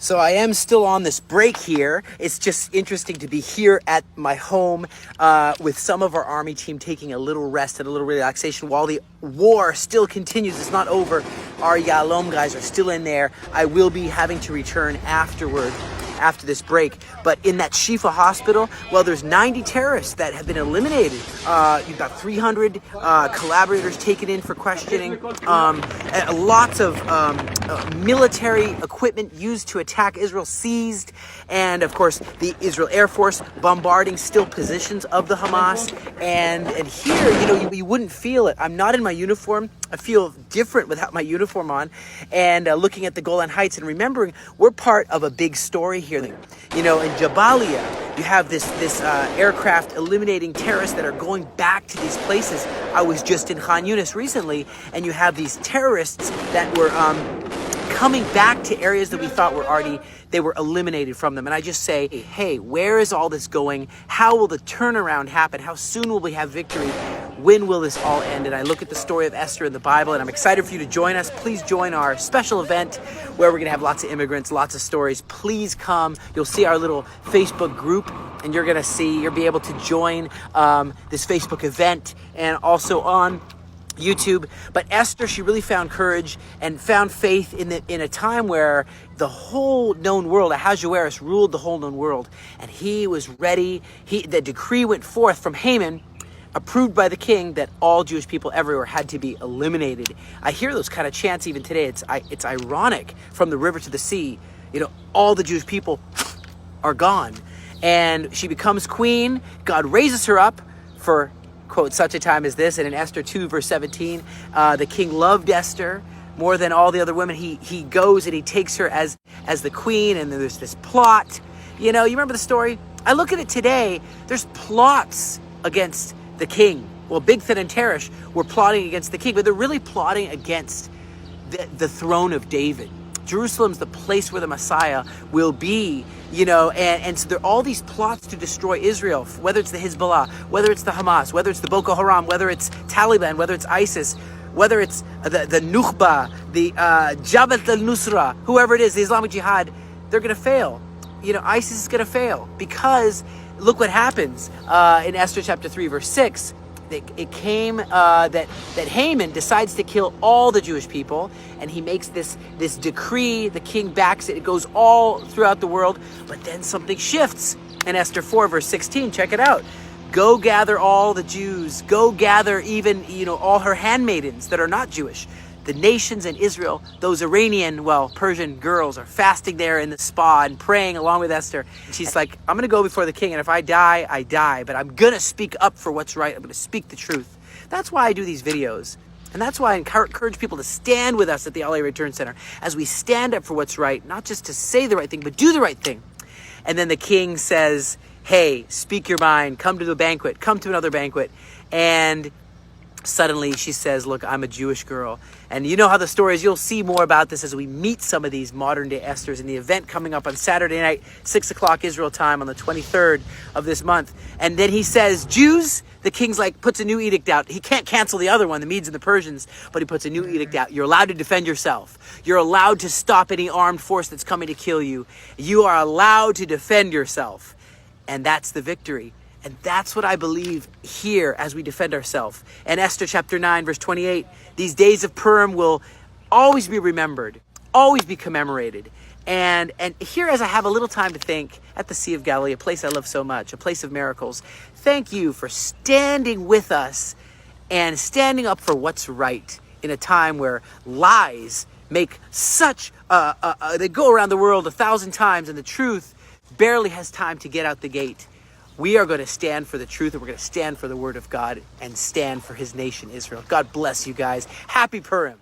So I am still on this break here. It's just interesting to be here at my home with some of our army team taking a little rest and a little relaxation while the war still continues. It's not over. Our Yalom guys are still in there. I will be having to return afterward after this break. But in that Shifa hospital, well, there's 90 terrorists that have been eliminated. You've got 300 collaborators taken in for questioning. Lots of military equipment used to attack Israel seized. And of course, the Israel Air Force bombarding still positions of the Hamas. And here, you wouldn't feel it. I'm not in my uniform. I feel different without my uniform on. And looking at the Golan Heights and remembering we're part of a big story here. In Jabalia, you have this aircraft eliminating terrorists that are going back to these places. I was just in Khan Yunis recently, and you have these terrorists that were coming back to areas that we thought they were eliminated from them. And I just say, hey, where is all this going? How will the turnaround happen? How soon will we have victory? When will this all end? And I look at the story of Esther in the Bible, and I'm excited for you to join us. Please join our special event where we're going to have lots of immigrants, lots of stories. Please come. You'll see our little Facebook group, and you'll be able to join this Facebook event and also on YouTube. But Esther, she really found courage and found faith in a time where the whole known world, Ahasuerus, ruled the whole known world, and he was ready. The decree went forth from Haman, approved by the king, that all Jewish people everywhere had to be eliminated. I hear those kind of chants even today. It's ironic. From the river to the sea, all the Jewish people are gone, and she becomes queen. God raises her up for, quote, such a time as this. And in Esther 2 verse 17, the king loved Esther more than all the other women. He goes and he takes her as the queen, and then there's this plot. You remember the story? I look at it today, there's plots against the king. Well, Bigthan and Teresh were plotting against the king, but they're really plotting against the throne of David. Jerusalem's the place where the Messiah will be, and so there are all these plots to destroy Israel, whether it's the Hezbollah, whether it's the Hamas, whether it's the Boko Haram, whether it's Taliban, whether it's ISIS, whether it's the Nukhba, the Jabhat al-Nusra, whoever it is, the Islamic Jihad. They're going to fail. ISIS is going to fail because look what happens in Esther chapter 3 verse 6. It came that Haman decides to kill all the Jewish people, and he makes this decree. The king backs it. It goes all throughout the world, but then something shifts in Esther 4 verse 16. Check it out. Go gather all the Jews. Go gather even all her handmaidens that are not Jewish. The nations in Israel, those Persian girls are fasting there in the spa and praying along with Esther. And she's like, I'm going to go before the king, and if I die, I die. But I'm going to speak up for what's right. I'm going to speak the truth. That's why I do these videos. And that's why I encourage people to stand with us at the LA Return Center as we stand up for what's right, not just to say the right thing, but do the right thing. And then the king says, hey, speak your mind. Come to the banquet. Come to another banquet. And suddenly she says, look, I'm a Jewish girl. And you know how the story is. You'll see more about this as we meet some of these modern day Esthers in the event coming up on Saturday night, 6 o'clock Israel time on the 23rd of this month. And then he says, Jews, the king's puts a new edict out. He can't cancel the other one, the Medes and the Persians, but he puts a new edict out. You're allowed to defend yourself. You're allowed to stop any armed force that's coming to kill you. You are allowed to defend yourself. And that's the victory. And that's what I believe here as we defend ourselves. And Esther chapter 9, verse 28, these days of Purim will always be remembered, always be commemorated. And here, as I have a little time to think, at the Sea of Galilee, a place I love so much, a place of miracles, thank you for standing with us and standing up for what's right in a time where lies make such, they go around the world 1,000 times, and the truth barely has time to get out the gate. We are going to stand for the truth, and we're going to stand for the word of God and stand for his nation, Israel. God bless you guys. Happy Purim.